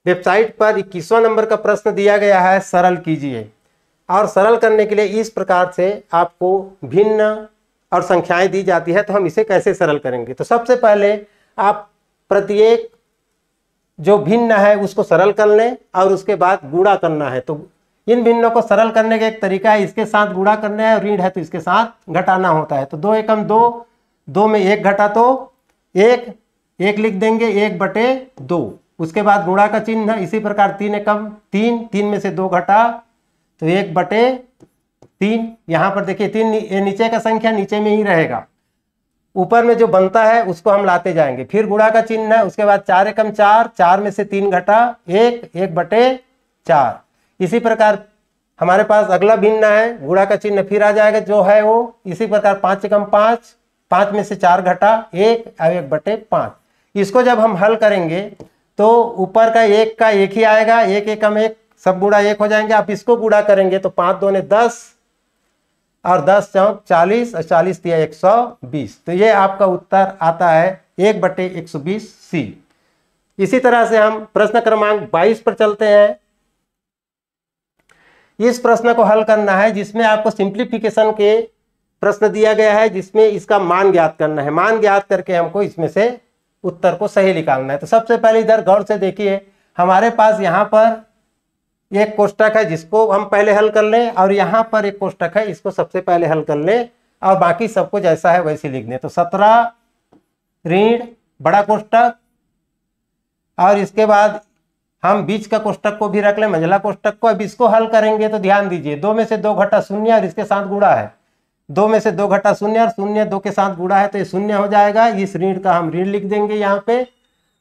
Website पर 21वां number का प्रश्न दिया गया है, सरल कीजिए। और सरल करने के लिए इस प्रकार से आपको भिन्न और संख्याएं दी जाती है, तो हम इसे कैसे सरल करेंगे। तो सबसे पहले आप प्रत्येक जो भिन्न है उसको सरल कर लें और उसके बाद गुणा करना है। तो इन भिन्नों को सरल करने का एक तरीका है, इसके साथ गुणा करना है और ऋण है तो इसके साथ घटाना होता है। तो 2 एकम 2, 2 में 1 घटा तो 1, 1 लिख देंगे 1/2। उसके बाद गुणा का चिन्ह, इसी प्रकार 3 एकम 3, 3 में से 2 घटा तो 1/3। यहाँ पर देखिए 3 नीचे का संख्या नीचे में ही रहेगा, ऊपर में जो बनता है उसको हम लाते जाएंगे। फिर गुणा का चिन्ह है, उसके बाद 4 एकम 4, 4 में से 3 घटा 1, 1/4। इसी प्रकार हमारे पास अगला भिन्न है, गुणा का चिन्ह फिर आ जाएगा जो है वो। इसी प्रकार 5 एकम 5, 5 में से 4 घटा 1 और 1/5। इसको जब हम हल करेंगे तो ऊपर का 1 का 1 ही आएगा, 1 एकम 1 सब गुणा 1 हो जाएंगे। आप इसको गुणा करेंगे तो 5 दूने 10 और 10 चौक 40 और 40 दिया 120। तो ये आपका उत्तर आता है 1/120C। इसी तरह से हम प्रश्न क्रमांक 22 पर चलते हैं। इस प्रश्न को हल करना है जिसमें आपको सिंप्लीफिकेशन के प्रश्न दिया गया है, जिसमें इसका मान ज्ञात करना है। मान ज्ञात करके हमको इसमें से उत्तर को सही निकालना है। तो सबसे पहले इधर गौर से देखिए, हमारे पास यहाँ पर एक कोष्टक है जिसको हम पहले हल कर लें, और यहाँ पर एक कोष्टक है इसको सबसे पहले हल कर लें, और बाकी सबको जैसा है वैसे लिख दें। तो 17 ऋण बड़ा कोष्टक, और इसके बाद हम बीच का कोष्टक को भी रख लें, मंझला कोष्टक को। अब इसको हल करेंगे तो ध्यान दीजिए 2 में से 2 घटा 0 और इसके साथ गुणा है, 2 में से 2 घटा 0 और 0 2 के साथ गुणा है तो ये 0 हो जाएगा। इस ऋण का हम ऋण लिख देंगे यहाँ पे।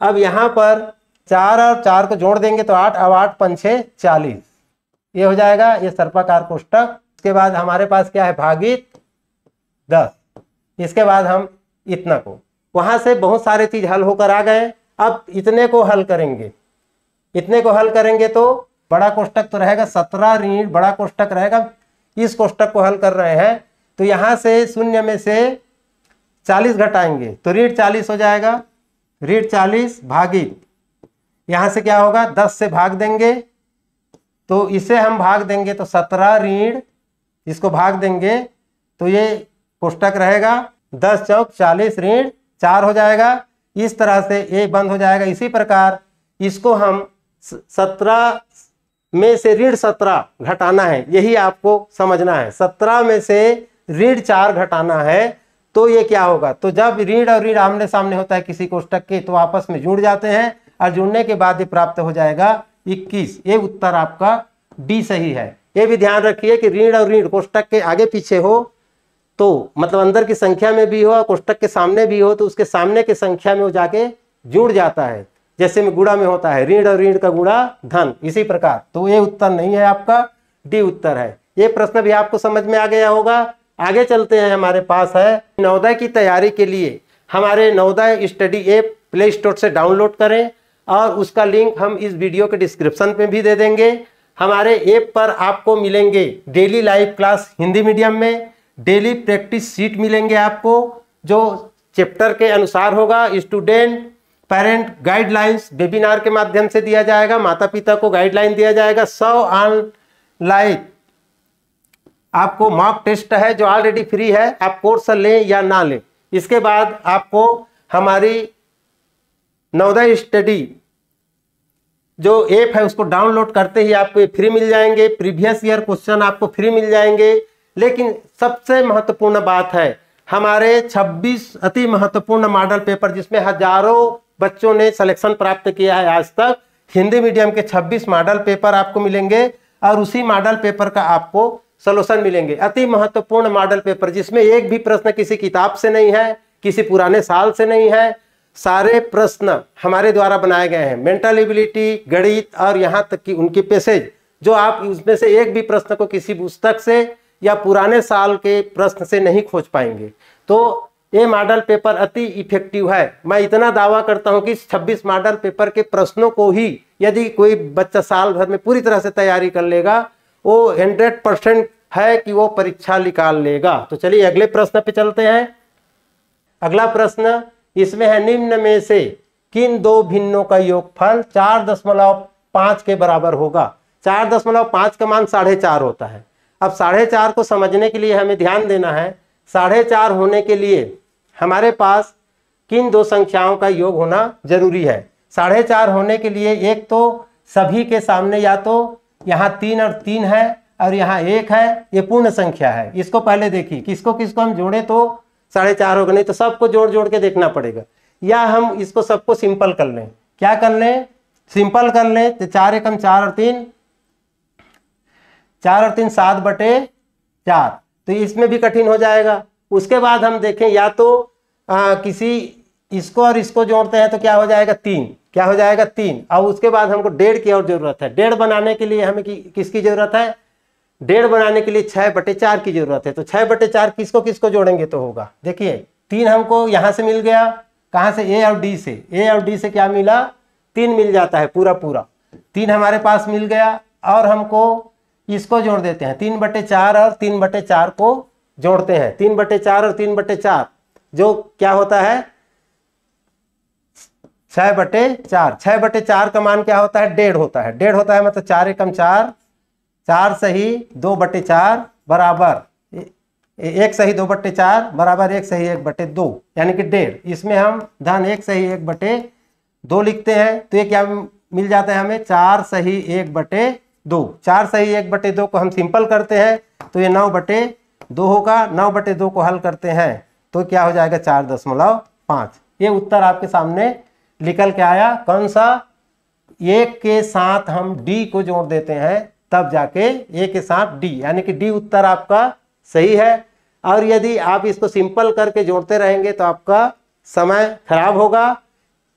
अब यहाँ पर 4 और 4 को जोड़ देंगे तो 8, अब 8 पंछे 40, ये हो जाएगा ये सर्पाकार कोष्टक। इसके बाद हमारे पास क्या है, भागित 10। इसके बाद हम इतना को, वहां से बहुत सारे चीज हल होकर आ गए। अब इतने को हल करेंगे, इतने को हल करेंगे तो बड़ा कोष्टक तो रहेगा 17 ऋण बड़ा कोष्टक रहेगा। इस कोष्टक को हल कर रहे हैं तो यहां से 0 में से 40 घटाएंगे तो ऋण 40 हो जाएगा, ऋण 40 भागित, यहां से क्या होगा 10 से भाग देंगे तो इसे हम भाग देंगे तो 17 ऋण, इसको भाग देंगे तो ये कोष्टक रहेगा 10 चौक 40 ऋण 4 हो जाएगा। इस तरह से ये बंद हो जाएगा। इसी प्रकार इसको हम 17 में से ऋण 17 घटाना है, यही आपको समझना है। 17 में से ऋण 4 घटाना है तो ये क्या होगा, तो जब ऋण और ऋण आमने सामने होता है किसी कोष्टक के तो आपस में जुड़ जाते हैं और जुड़ने के बाद ये प्राप्त हो जाएगा 21। ये उत्तर आपका डी सही है। ये भी ध्यान रखिए कि ऋण और ऋण कोष्टक के आगे पीछे हो तो मतलब अंदर की संख्या में भी हो, कोष्टक के सामने भी हो तो उसके सामने की संख्या में वो जाके जुड़ जाता है, जैसे में गुणा में होता है ऋण और ऋण का गुणा धन, इसी प्रकार। तो ये उत्तर नहीं है आपका, डी उत्तर है। ये प्रश्न भी आपको समझ में आ गया होगा। आगे चलते हैं, हमारे पास है नवोदय की तैयारी के लिए हमारे Navodaya study app play store से डाउनलोड करें और उसका लिंक हम इस वीडियो के डिस्क्रिप्शन में भी दे देंगे। हमारे ऐप पर आपको मिलेंगे daily live class Hindi medium में, डेली प्रैक्टिस शीट मिलेंगे आपको जो चैप्टर के अनुसार होगा। स्टूडेंट पेरेंट गाइडलाइंस वेबिनार के माध्यम से दिया जाएगा, माता पिता को गाइडलाइन दिया जाएगा। 100 ऑनलाइन आपको मॉक टेस्ट है जो ऑलरेडी फ्री है, आप कोर्स लें या ना लें। इसके बाद आपको हमारी नवोदय स्टडी जो ऐप है उसको डाउनलोड करते ही आपको फ्री मिल जाएंगे। प्रीवियस ईयर क्वेश्चन आपको फ्री मिल जाएंगे। लेकिन सबसे महत्वपूर्ण बात है हमारे 26 अति महत्वपूर्ण मॉडल पेपर जिसमें हजारों बच्चों ने सिलेक्शन प्राप्त किया है आज तक। हिंदी मीडियम के 26 मॉडल पेपर आपको मिलेंगे और उसी मॉडल पेपर का आपको सॉल्यूशन मिलेंगे। अति महत्वपूर्ण मॉडल पेपर जिसमें एक भी प्रश्न किसी किताब से नहीं है, किसी पुराने साल से नहीं है, सारे प्रश्न हमारे द्वारा बनाए गए हैं। मेंटल एबिलिटी, गणित और यहाँ तक कि उनके पैसेज जो आप उसमें से एक भी प्रश्न को किसी पुस्तक से या पुराने साल के प्रश्न से नहीं खोज पाएंगे। तो ये मॉडल पेपर अति इफेक्टिव है। मैं इतना दावा करता हूं कि 26 मॉडल पेपर के प्रश्नों को ही यदि कोई बच्चा साल भर में पूरी तरह से तैयारी कर लेगा वो 100% है कि वो परीक्षा निकाल लेगा। तो चलिए अगले प्रश्न पे चलते हैं। अगला प्रश्न इसमें है, निम्न में से किन दो भिन्नों का योगफल 4.5 के बराबर होगा। 4.5 का मान 4.5 होता है। अब 4.5 को समझने के लिए हमें ध्यान देना है, 4.5 होने के लिए हमारे पास किन दो संख्याओं का योग होना जरूरी है। 4.5 होने के लिए एक तो सभी के सामने या तो यहाँ 3 और 3 है और यहाँ 1 है, ये पूर्ण संख्या है। इसको पहले देखिए, किसको किसको हम जोड़े तो 4.5 होगा, नहीं तो सबको जोड़ जोड़ के देखना पड़ेगा। या हम इसको सबको सिंपल कर लें। क्या कर लें? सिंपल कर लें तो 4 एकम 4 और 3, 4 और 3 7/4, तो इसमें भी कठिन हो जाएगा। उसके बाद हम देखें या तो किसी इसको और इसको जोड़ते हैं तो क्या हो जाएगा 3, क्या हो जाएगा 3। अब उसके बाद हमको 1.5 की और जरूरत है। 1.5 बनाने के लिए हमें किसकी जरूरत है? 1.5 बनाने के लिए 6/4 की जरूरत है। तो 6/4 किसको किसको जोड़ेंगे तो होगा। देखिए 3 हमको यहाँ से मिल गया, कहाँ से? ए और डी से। ए और डी से क्या मिला? 3 मिल जाता है पूरा पूरा। 3 हमारे पास मिल गया और हमको इसको जोड़ देते हैं 3/4 और 3/4 को जोड़ते हैं। 3/4 और 3/4 जो क्या होता है? 6/4। 6/4 का मान क्या होता है? 1.5 होता है। 1.5 होता है मतलब 4 एकम 4, 4 सही 2/4 बराबर 1 सही 2/4 बराबर 1 सही 1/2, यानी कि 1.5। इसमें हम धन 1 सही 1/2 लिखते हैं तो ये क्या मिल जाता है हमें? 4 सही 1/2। 4 सही 1/2 को हम सिंपल करते हैं तो ये 9/2 होगा। 9/2 को हल करते हैं तो क्या हो जाएगा? 4.5। ये उत्तर आपके सामने निकल के आया। कौन सा? 1 के साथ हम डी को जोड़ देते हैं तब जाके ए के साथ डी, यानी कि डी उत्तर आपका सही है। और यदि आप इसको सिंपल करके जोड़ते रहेंगे तो आपका समय खराब होगा।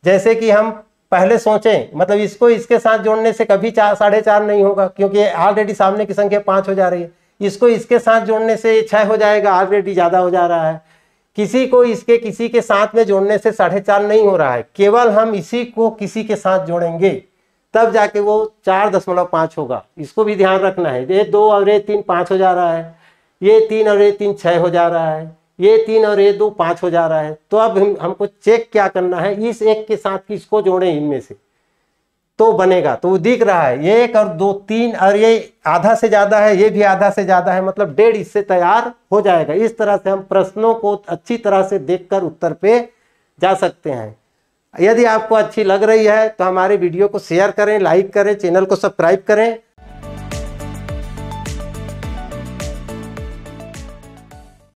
जैसे कि हम पहले सोचें, मतलब इसको इसके साथ जोड़ने से कभी 4.5 नहीं होगा, क्योंकि ऑलरेडी सामने की संख्या 5 हो जा रही है। इसको इसके साथ जोड़ने से 6 हो जाएगा, ऑलरेडी ज़्यादा हो जा रहा है। किसी को इसके किसी के साथ में जोड़ने से 4.5 नहीं हो रहा है, केवल हम इसी को किसी के साथ जोड़ेंगे तब जाके वो 4.5 होगा। इसको भी ध्यान रखना है। ये 2 और ये 3 5 हो जा रहा है, ये 3 और ये 3 6 हो जा रहा है, ये 3 और ये 2 5 हो जा रहा है। तो अब हमको चेक क्या करना है, इस एक के साथ किसको जोड़ें इनमें से तो बनेगा। तो वो दिख रहा है 1 और 2 3 और ये आधा से ज्यादा है, ये भी आधा से ज्यादा है, मतलब 1.5 इससे तैयार हो जाएगा। इस तरह से हम प्रश्नों को अच्छी तरह से देखकर उत्तर पे जा सकते हैं। यदि आपको अच्छी लग रही है तो हमारे वीडियो को शेयर करें, लाइक करें, चैनल को सब्सक्राइब करें